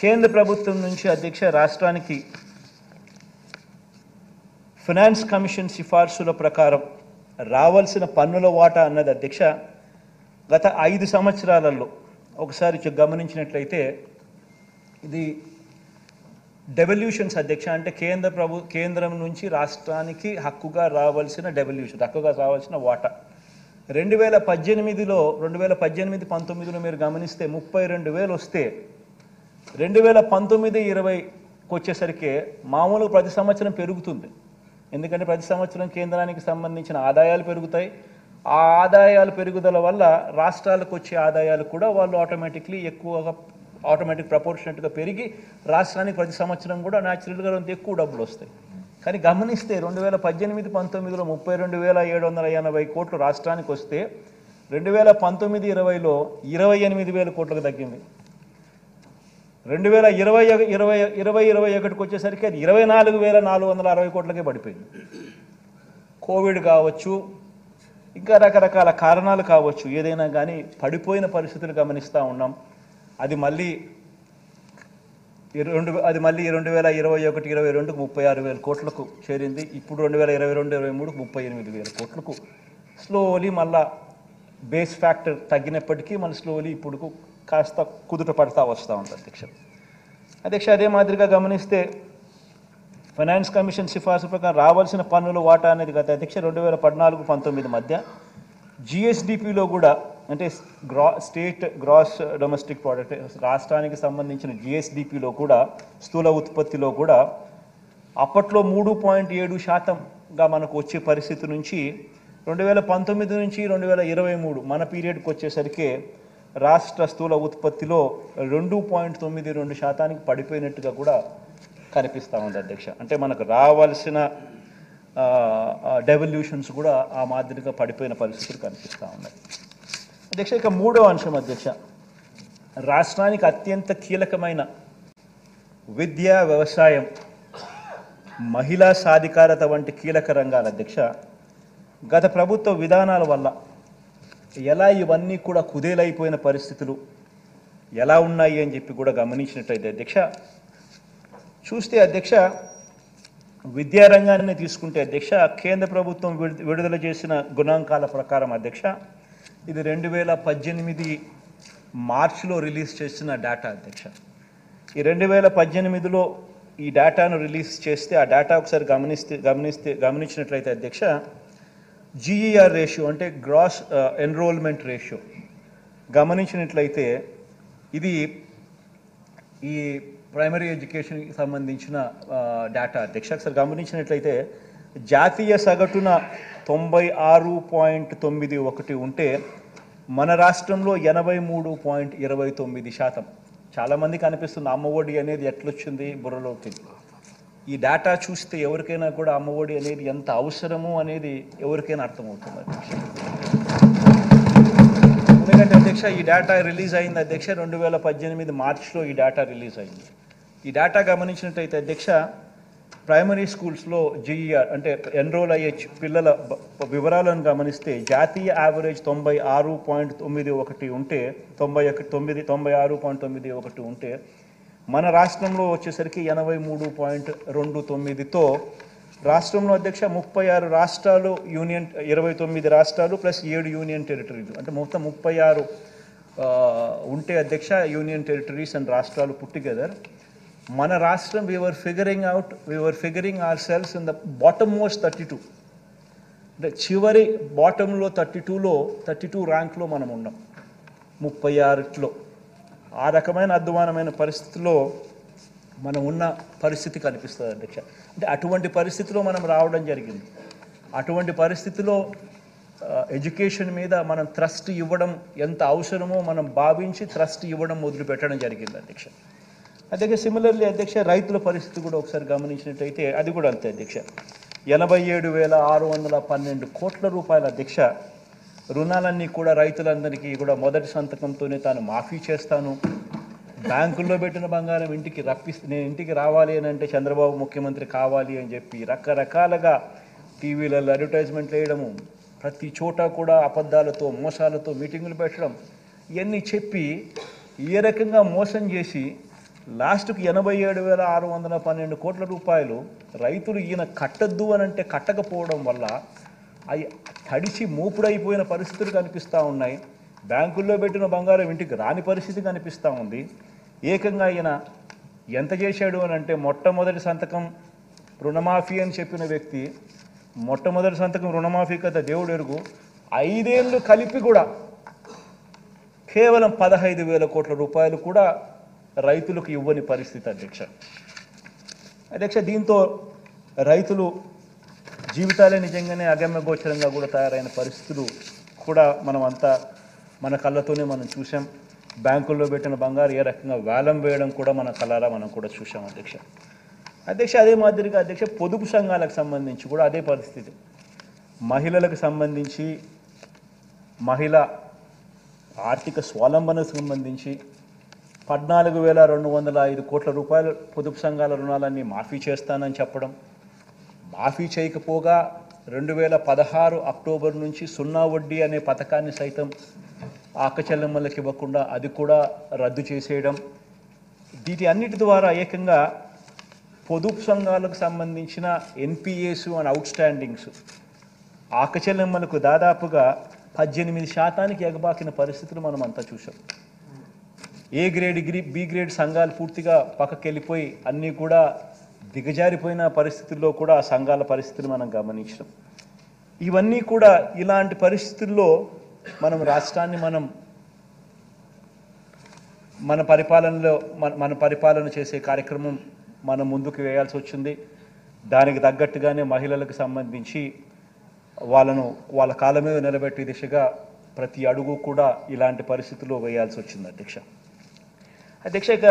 కేంద్ర ప్రభుత్వం నుంచి అధ్యక్ష రాష్ట్రానికి ఫైనాన్స్ కమిషన్ సిఫార్సుల ప్రకారం రావాల్సిన పన్నుల వాటా అన్నది అధ్యక్ష గత 5 సంవత్సరాలలో ఒకసారి గమనించినట్లయితే ఇది డెవల్యూషన్స్ అధ్యక్ష, అంటే కేంద్రం నుంచి రాష్ట్రానికి హక్కుగా రావాల్సిన వాటా 2018లో 2018-19లో మీరు గమనిస్తే 32,000 వస్తే 2019-20కి వచ్చేసరికి మామూలుగా ప్రతి సంవత్సరం పెరుగుతుంది. ఎందుకంటే ప్రతి సంవత్సరం కేంద్రానికి సంబంధించిన ఆదాయాలు పెరుగుతాయి. ఆ ఆదాయాల పెరుగుదల వల్ల రాష్ట్రాలకు వచ్చే ఆదాయాలు కూడా వాళ్ళు ఆటోమేటిక్ ప్రపోర్షనెట్గా పెరిగి రాష్ట్రానికి ప్రతి సంవత్సరం కూడా న్యాచురల్గా ఎక్కువ డబ్బులు వస్తాయి. కానీ గమనిస్తే 2018-19లో 32,780 కోట్లు రాష్ట్రానికి వస్తే 2019-20లో 28,000 కోట్లకు తగ్గింది. 2020-21కి వచ్చేసరికి అది 24,460 కోట్లకే పడిపోయింది. కోవిడ్ కావచ్చు, ఇంకా రకరకాల కారణాలు కావచ్చు, ఏదైనా కానీ పడిపోయిన పరిస్థితులు గమనిస్తూ ఉన్నాం. అది మళ్ళీ 2021-22కు 36,000 కోట్లకు చేరింది. ఇప్పుడు 2022-23కు 38,000 కోట్లకు స్లోలీ మళ్ళా బేస్ ఫ్యాక్టర్ తగ్గినప్పటికీ మళ్ళీ స్లోలీ ఇప్పుడు కాస్త కుదుట పడతా వస్తూ ఉంటుంది అధ్యక్ష. అదే మాదిరిగా గమనిస్తే ఫైనాన్స్ కమిషన్ సిఫార్సు ప్రకారం రావాల్సిన పన్నుల వాటా అనేది గత అధ్యక్ష 2014-19 మధ్య జిఎస్డిపిలో కూడా, అంటే స్టేట్ గ్రాస్ డొమెస్టిక్ ప్రోడక్ట్, రాష్ట్రానికి సంబంధించిన జిఎస్డిపిలో కూడా, స్థూల ఉత్పత్తిలో కూడా అప్పట్లో 3.7%గా మనకు వచ్చే పరిస్థితి నుంచి 2019 నుంచి 2023 మన పీరియడ్కి వచ్చేసరికి రాష్ట్ర స్థూల ఉత్పత్తిలో 2.92%కి పడిపోయినట్టుగా కూడా కనిపిస్తూ ఉంది అధ్యక్ష. అంటే మనకు రావాల్సిన డెవల్యూషన్స్ కూడా ఆ మాదిరిగా పడిపోయిన పరిస్థితులు కనిపిస్తూ ఉన్నాయి అధ్యక్ష. ఇక మూడవ అంశం అధ్యక్ష, రాష్ట్రానికి అత్యంత కీలకమైన విద్య, వ్యవసాయం, మహిళా సాధికారత వంటి కీలక రంగాల అధ్యక్ష గత ప్రభుత్వ విధానాల వల్ల ఎలా ఇవన్నీ కూడా కుదేలైపోయిన పరిస్థితులు ఎలా ఉన్నాయి అని చెప్పి కూడా గమనించినట్టయితే అధ్యక్ష చూస్తే అధ్యక్ష, విద్యారంగాన్ని తీసుకుంటే అధ్యక్ష కేంద్ర ప్రభుత్వం విడుదల చేసిన గణాంకాల ప్రకారం అధ్యక్ష ఇది 2018 మార్చిలో రిలీజ్ చేసిన డేటా అధ్యక్ష. ఈ 2018లో ఈ డేటాను రిలీజ్ చేస్తే ఆ డేటా ఒకసారి గమనించినట్లయితే అధ్యక్ష జీఈఆర్ రేషియో, అంటే గ్రాస్ ఎన్రోల్మెంట్ రేషియో గమనించినట్లయితే ఇది ఈ ప్రైమరీ ఎడ్యుకేషన్కి సంబంధించిన డేటా అధ్యక్ష. ఒకసారి గమనించినట్లయితే జాతీయ సగటున 96.91 ఉంటే మన రాష్ట్రంలో 83.29%. చాలామందికి అనిపిస్తుంది అమ్మఒడి అనేది ఎట్లొచ్చింది బుర్రలోకి. ఈ డేటా చూస్తే ఎవరికైనా కూడా అమ్మఒడి అనేది ఎంత అవసరమో అనేది ఎవరికైనా అర్థమవుతుంది అధ్యక్ష. ఎందుకంటే అధ్యక్ష ఈ డేటా రిలీజ్ అయింది అధ్యక్ష 2018 మార్చిలో ఈ డేటా రిలీజ్ అయింది. ఈ డేటా గమనించినట్టయితే అధ్యక్ష ప్రైమరీ స్కూల్స్లో జీఈఆర్ అంటే ఎన్రోల్ అయ్యే పిల్లల వివరాలను గమనిస్తే జాతీయ యావరేజ్ 96.91 ఉంటే 96.91 ఉంటే మన రాష్ట్రంలో వచ్చేసరికి 83.29తో రాష్ట్రంలో అధ్యక్ష 36 రాష్ట్రాలు, 29 రాష్ట్రాలు ప్లస్ 7 యూనియన్ టెరిటరీలు, అంటే మొత్తం 36 ఉంటే అధ్యక్ష యూనియన్ టెరిటరీస్ అండ్ రాష్ట్రాలు పుట్ టుగెదర్ మన రాష్ట్రం we were figuring ourselves in the bottom most 32, అంటే చివరి బాటంలో 32 ర్యాంక్లో మనం ఉన్నాం 36లో. ఆ రకమైన అధ్వానమైన పరిస్థితిలో మనం ఉన్న పరిస్థితి కనిపిస్తుంది అధ్యక్ష. అంటే అటువంటి పరిస్థితిలో మనం రావడం జరిగింది. అటువంటి పరిస్థితిలో ఎడ్యుకేషన్ మీద మనం థ్రస్ట్ ఇవ్వడం ఎంత అవసరమో మనం భావించి థ్రస్ట్ ఇవ్వడం మొదలుపెట్టడం జరిగింది అధ్యక్ష. అధ్యక్ష సిమిలర్లీ అధ్యక్ష రైతుల పరిస్థితి కూడా ఒకసారి గమనించినట్టయితే అది కూడా అంతే అధ్యక్ష. 87,612 కోట్ల రూపాయల అధ్యక్ష రుణాలన్నీ కూడా రైతులందరికీ కూడా మొదటి సంతకంతోనే తాను మాఫీ చేస్తాను, బ్యాంకుల్లో పెట్టిన బంగారం నేను ఇంటికి రావాలి అని అంటే చంద్రబాబు ముఖ్యమంత్రి కావాలి అని చెప్పి రకరకాలుగా టీవీలలో అడ్వర్టైజ్మెంట్లు వేయడము, ప్రతి చోట కూడా అబద్ధాలతో మోసాలతో మీటింగులు పెట్టడం, ఇవన్నీ చెప్పి ఏ రకంగా మోసం చేసి లాస్ట్కు 87,612 కోట్ల రూపాయలు రైతులు ఈయన కట్టద్దు అని అంటే కట్టకపోవడం వల్ల అవి తడిచి మూపుడైపోయిన పరిస్థితులు కనిపిస్తూ ఉన్నాయి. బ్యాంకుల్లో పెట్టిన బంగారం ఇంటికి రాని పరిస్థితి కనిపిస్తూ ఉంది. ఏకంగా ఈయన ఎంత చేశాడు అని అంటే మొట్టమొదటి సంతకం రుణమాఫీ అని చెప్పిన వ్యక్తి మొట్టమొదటి సంతకం రుణమాఫీ కథ దేవుడు ఎరుగు 5 ఏళ్ళు కలిపి కూడా కేవలం 15,000 కోట్ల రూపాయలు కూడా రైతులకు ఇవ్వని పరిస్థితి అధ్యక్ష. దీంతో రైతులు జీవితాలే నిజంగానే అగమ్యగోచరంగా కూడా తయారైన పరిస్థితులు కూడా మనం అంతా మన కళ్ళతోనే మనం చూసాం. బ్యాంకుల్లో పెట్టిన బంగారు ఏ రకంగా వేలం వేయడం కూడా మన కళ్ళారా మనం కూడా చూసాం అధ్యక్ష. అదే మాదిరిగా అధ్యక్ష పొదుపు సంఘాలకు సంబంధించి కూడా అదే పరిస్థితి. మహిళలకు సంబంధించి మహిళ ఆర్థిక స్వావలంబనకు సంబంధించి 14,205 కోట్ల రూపాయలు పొదుపు సంఘాల రుణాలన్నీ మాఫీ చేస్తానని చెప్పడం, మాఫీ చేయకపోగా 2016 అక్టోబర్ నుంచి 0 వడ్డీ అనే పథకాన్ని సైతం అక్కచెల్లెమ్మలకు ఇవ్వకుండా అది కూడా రద్దు చేసేయడం, వీటి అన్నిటి ద్వారా ఏకంగా పొదుపు సంఘాలకు సంబంధించిన ఎన్పిఏస్ అండ్ అవుట్ స్టాండింగ్స్ అక్కచెల్లెమ్మలకు దాదాపుగా 18% ఎగబాకిన పరిస్థితులు మనం అంతా చూసాం. ఏ గ్రేడ్ బి గ్రేడ్ సంఘాలు పూర్తిగా పక్కకి వెళ్ళిపోయి అన్నీ కూడా దిగజారిపోయిన పరిస్థితుల్లో కూడా ఆ సంఘాల పరిస్థితులు మనం గమనించాం. ఇవన్నీ కూడా ఇలాంటి పరిస్థితుల్లో మనం రాష్ట్రాన్ని మన పరిపాలన చేసే కార్యక్రమం మనం ముందుకు వేయాల్సి వచ్చింది. దానికి తగ్గట్టుగానే మహిళలకు సంబంధించి వాళ్ళ కాళ్ళ మీద నిలబెట్టే దిశగా ప్రతి అడుగు కూడా ఇలాంటి పరిస్థితుల్లో వేయాల్సి వచ్చింది అధ్యక్ష. ఇక